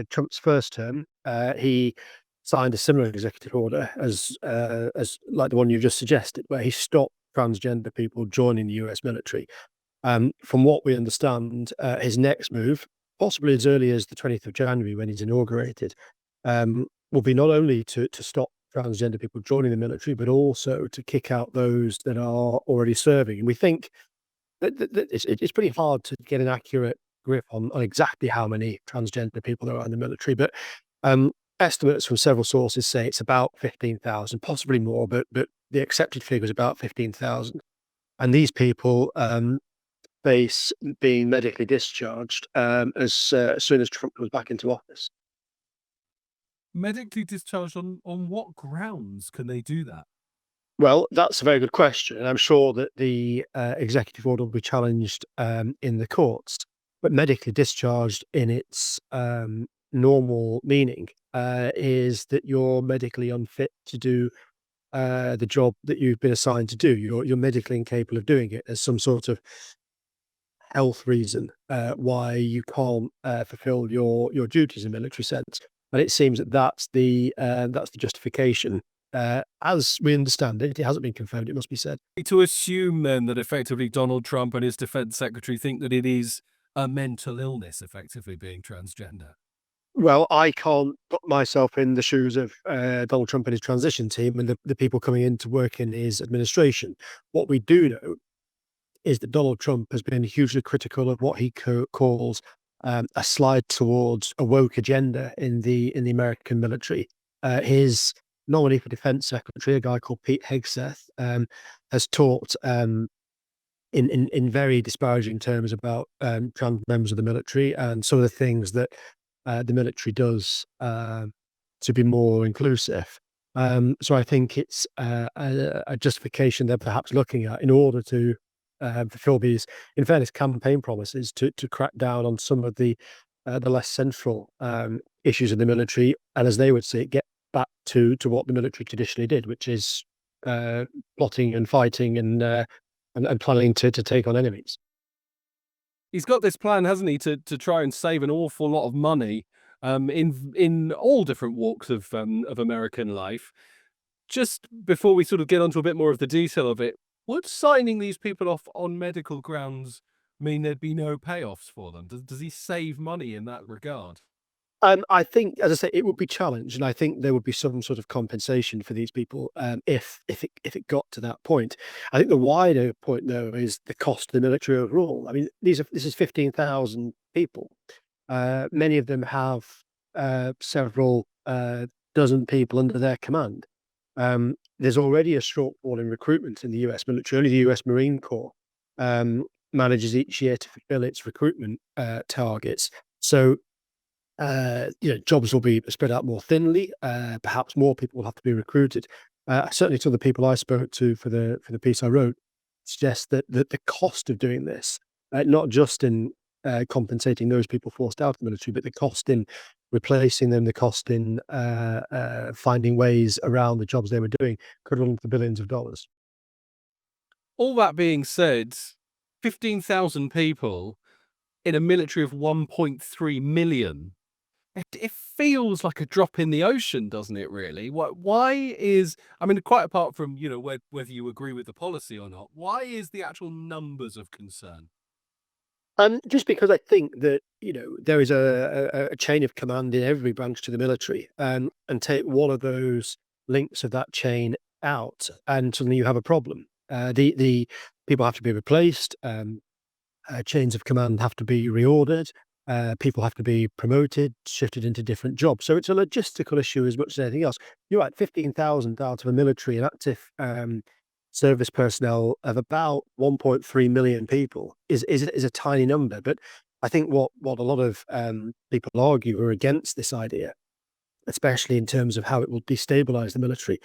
Trump's first term, he signed a similar executive order as like the one you just suggested, where he stopped transgender people joining the US military. From what we understand, his next move, possibly as early as the 20th of January when he's inaugurated, will be not only to stop transgender people joining the military, but also to kick out those that are already serving. And we think that it's pretty hard to get an accurate grip on exactly how many transgender people there are in the military, but estimates from several sources say it's about 15,000, possibly more, but the accepted figure is about 15,000. And these people face being medically discharged as soon as Trump comes back into office. Medically discharged on what grounds can they do that? Well, that's a very good question, and I'm sure that the executive order will be challenged in the courts. But medically discharged, in its normal meaning, is that you're medically unfit to do the job that you've been assigned to do. You're medically incapable of doing it. There's some sort of health reason why you can't fulfill your duties in a military sense. And it seems that that's the justification. As we understand it, it hasn't been confirmed, it must be said. To assume then that effectively Donald Trump and his defense secretary think that it is a mental illness, effectively being transgender. Well, I can't put myself in the shoes of Donald Trump and his transition team and the people coming in to work in his administration. What we do know is that Donald Trump has been hugely critical of what he calls a slide towards a woke agenda in the American military. His nominee for defense secretary, a guy called Pete Hegseth, has talked in very disparaging terms about trans members of the military and some of the things that the military does to be more inclusive. So I think it's a justification they're perhaps looking at in order to fulfill these, in fairness, campaign promises to crack down on some of the less central issues in the military, and as they would see it, get back to what the military traditionally did, which is plotting and fighting and planning to take on enemies. He's got this plan, hasn't he, to try and save an awful lot of money in all different walks of American life. Just before we sort of get onto a bit more of the detail of it, would signing these people off on medical grounds mean there'd be no payoffs for them? Does he save money in that regard? I think, as I say, it would be challenged, and I think there would be some sort of compensation for these people if it got to that point. I think the wider point, though, is the cost of the military overall. I mean, this is 15,000 people. Many of them have several dozen people under their command. There's already a shortfall in recruitment in the US military. Only the US Marine Corps manages each year to fulfill its recruitment targets. So jobs will be spread out more thinly. Perhaps more people will have to be recruited. Certainly, to the people I spoke to for the piece I wrote, suggests that the cost of doing this, not just in compensating those people forced out of the military, but the cost in replacing them, the cost in finding ways around the jobs they were doing, could run into billions of dollars. All that being said, 15,000 people in a military of 1.3 million. It feels like a drop in the ocean, doesn't it, really? Why is, I mean, quite apart from, whether you agree with the policy or not, why is the actual numbers of concern? Just because I think that there is a chain of command in every branch to the military, and take one of those links of that chain out, and suddenly you have a problem. The people have to be replaced. Chains of command have to be reordered. People have to be promoted, shifted into different jobs. So it's a logistical issue as much as anything else. You're right, 15,000 out of a military and active service personnel of about 1.3 million people is a tiny number. But I think what a lot of people argue are against this idea, especially in terms of how it will destabilize the military,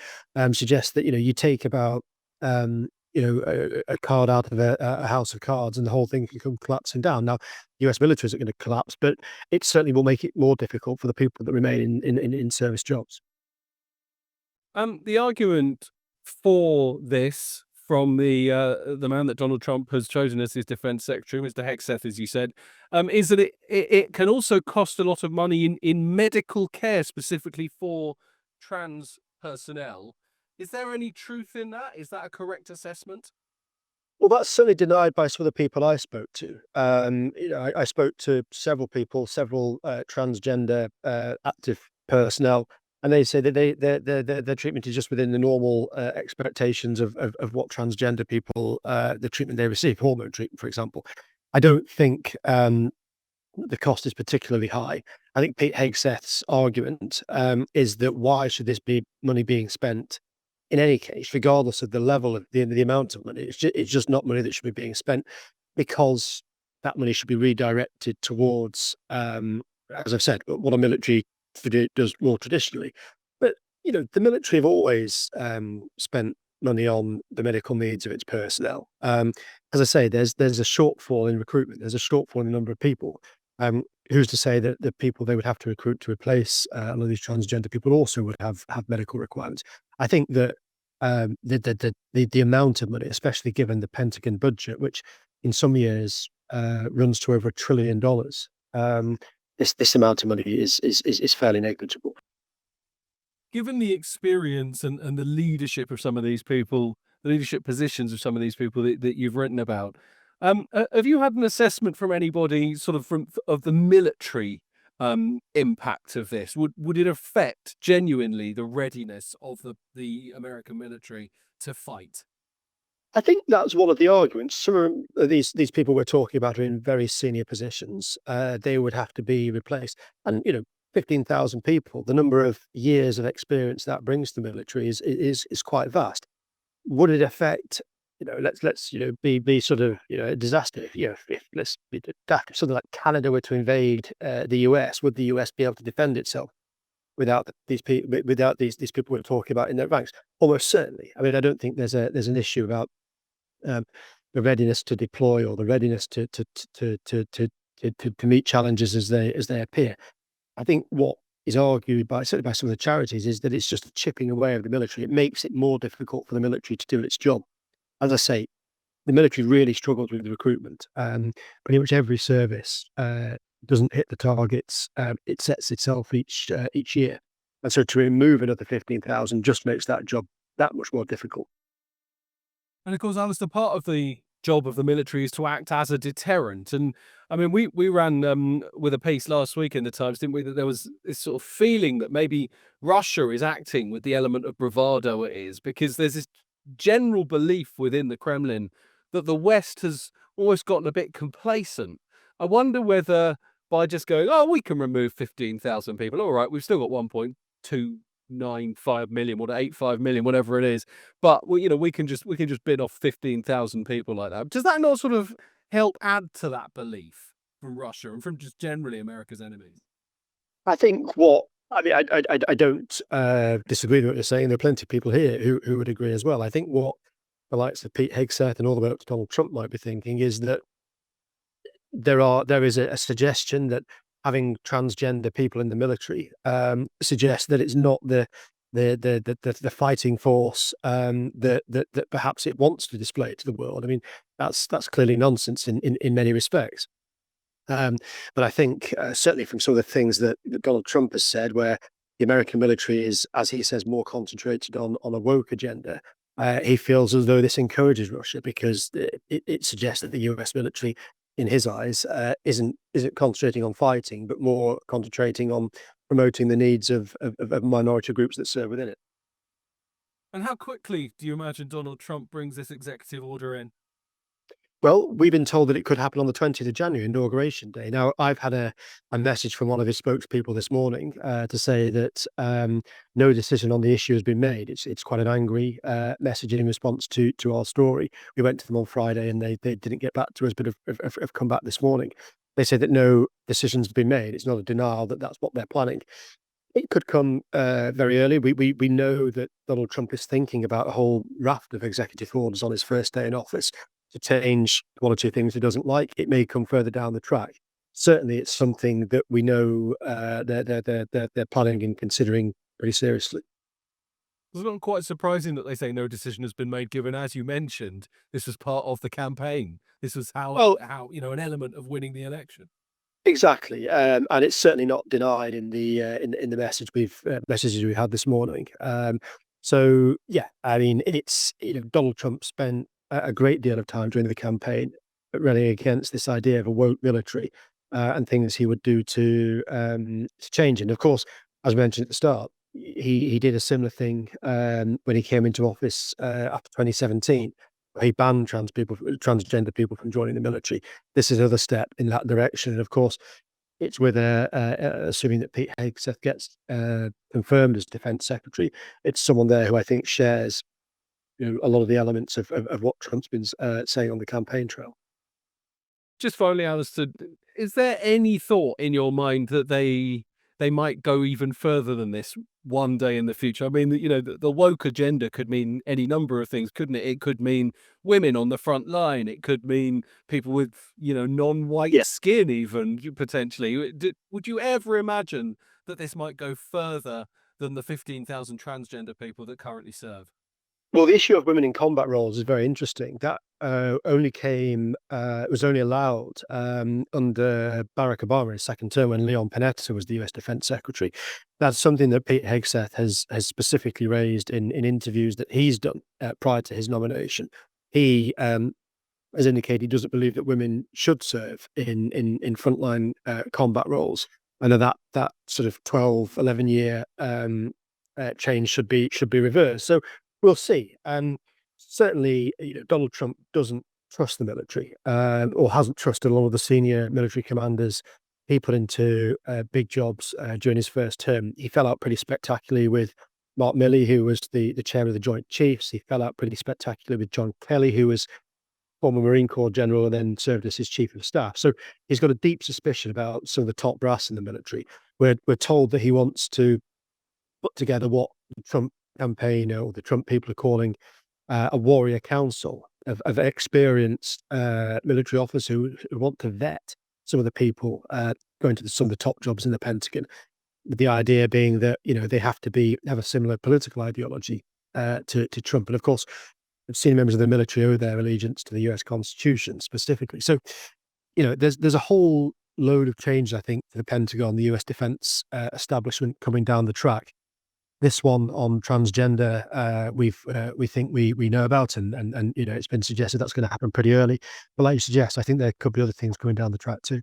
suggests that you take about a card out of a house of cards and the whole thing can come collapsing down. Now, US military isn't going to collapse, but it certainly will make it more difficult for the people that remain in service jobs. The argument for this from the man that Donald Trump has chosen as his defense secretary, Mr. Hegseth, as you said, is that it can also cost a lot of money in medical care, specifically for trans personnel. Is there any truth in that? Is that a correct assessment? Well, that's certainly denied by some of the people I spoke to. I spoke to several people, several transgender active personnel, and they say that their treatment is just within the normal expectations of what transgender people the treatment they receive, hormone treatment, for example. I don't think the cost is particularly high. I think Pete Hegseth's argument is that why should this be money being spent in any case, regardless of the level of the amount of money? It's just not money that should be being spent, because that money should be redirected towards, as I've said, what a military does more traditionally. But the military have always spent money on the medical needs of its personnel. As I say, there's a shortfall in recruitment. There's a shortfall in the number of people. Who's to say that the people they would have to recruit to replace a lot of these transgender people also would have medical requirements? I think that the amount of money, especially given the Pentagon budget, which in some years runs to over $1 trillion, this amount of money is fairly negligible. Given the experience and the leadership of some of these people, the leadership positions of some of these people that you've written about, have you had an assessment from anybody sort of of the military impact of this? Would it affect genuinely the readiness of the American military to fight? I think that's one of the arguments. Some of these people we're talking about are in very senior positions. They would have to be replaced, and 15,000 people. The number of years of experience that brings to the military is quite vast. Would it affect? Let's be sort of a disaster. If let's be daft, if something like Canada were to invade the US, would the US be able to defend itself without these people? Without these people we're talking about in their ranks? Almost certainly. I mean, I don't think there's an issue about the readiness to deploy, or the readiness to meet challenges as they appear. I think what is argued certainly by some of the charities, is that it's just a chipping away of the military. It makes it more difficult for the military to do its job. As I say, the military really struggles with the recruitment. Pretty much every service doesn't hit the targets it sets itself each year, and so to remove another 15,000 just makes that job that much more difficult. And of course, Alistair, part of the job of the military is to act as a deterrent. And I mean, we ran with a piece last week in the Times, didn't we? That there was this sort of feeling that maybe Russia is acting with the element of bravado it is, because there's this general belief within the Kremlin that the West has almost gotten a bit complacent. I wonder whether by just going, oh, we can remove 15,000 people. All right, we've still got 1.295 million, what 85 million, whatever it is. But we can just bin off 15,000 people like that. Does that not sort of help add to that belief from Russia and from just generally America's enemies? I think I mean, I don't disagree with what you're saying. There are plenty of people here who would agree as well. I think what the likes of Pete Hegseth and all the way up to Donald Trump might be thinking is that there is a suggestion that having transgender people in the military suggests that it's not the fighting force that perhaps it wants to display to the world. I mean, that's clearly nonsense in many respects. But I think certainly from some of the things that Donald Trump has said, where the American military is, as he says, more concentrated on a woke agenda, he feels as though this encourages Russia, because it suggests that the US military, in his eyes, isn't concentrating on fighting, but more concentrating on promoting the needs of minority groups that serve within it. And how quickly do you imagine Donald Trump brings this executive order in? Well, we've been told that it could happen on the 20th of January, Inauguration Day. Now, I've had a message from one of his spokespeople this morning to say that no decision on the issue has been made. It's quite an angry message in response to our story. We went to them on Friday and they didn't get back to us, but have come back this morning. They say that no decision's been made. It's not a denial that that's what they're planning. It could come very early. We know that Donald Trump is thinking about a whole raft of executive orders on his first day in office to change one or two things he doesn't like. It may come further down the track. Certainly, it's something that we know they're planning and considering pretty seriously. It's not quite surprising that they say no decision has been made, given, as you mentioned, this was part of the campaign. This was Well, how an element of winning the election. exactly, and it's certainly not denied in the in the messages we had this morning. So yeah, I mean, it's Donald Trump spent a great deal of time during the campaign rallying against this idea of a woke military and things he would do to change. And of course, as we mentioned at the start, he did a similar thing when he came into office after 2017. He banned transgender people from joining the military. This is another step in that direction. And of course, it's with assuming that Pete Hegseth gets confirmed as Defence Secretary. It's someone there who I think shares a lot of the elements of what Trump's been saying on the campaign trail. Just finally, Alistair, is there any thought in your mind that they might go even further than this one day in the future? I mean, the woke agenda could mean any number of things, couldn't it? It could mean women on the front line. It could mean people with, non-white Yeah. skin, even potentially. Would you ever imagine that this might go further than the 15,000 transgender people that currently serve? Well, the issue of women in combat roles is very interesting. That it was only allowed under Barack Obama, his second term, when Leon Panetta was the US Defense Secretary. That's something that Pete Hegseth has specifically raised in interviews that he's done prior to his nomination. He has indicated he doesn't believe that women should serve in frontline combat roles. I know that sort of 12, 11 year change should be reversed. So we'll see. And certainly, Donald Trump doesn't trust the military, or hasn't trusted a lot of the senior military commanders he put into big jobs during his first term. He fell out pretty spectacularly with Mark Milley, who was the chair of the Joint Chiefs. He fell out pretty spectacularly with John Kelly, who was former Marine Corps general and then served as his chief of staff. So he's got a deep suspicion about some of the top brass in the military. We're told that he wants to put together what the Trump campaign or the Trump people are calling a warrior council of experienced military officers who want to vet some of the people going to some of the top jobs in the Pentagon. The idea being that they have to have a similar political ideology to Trump, and of course, senior members of the military owe their allegiance to the U.S. Constitution specifically. So, there's a whole load of change, I think, to the Pentagon, the U.S. defense establishment coming down the track. This one on transgender, we think we know about, and it's been suggested that's going to happen pretty early. But like you suggest, I think there could be other things coming down the track too.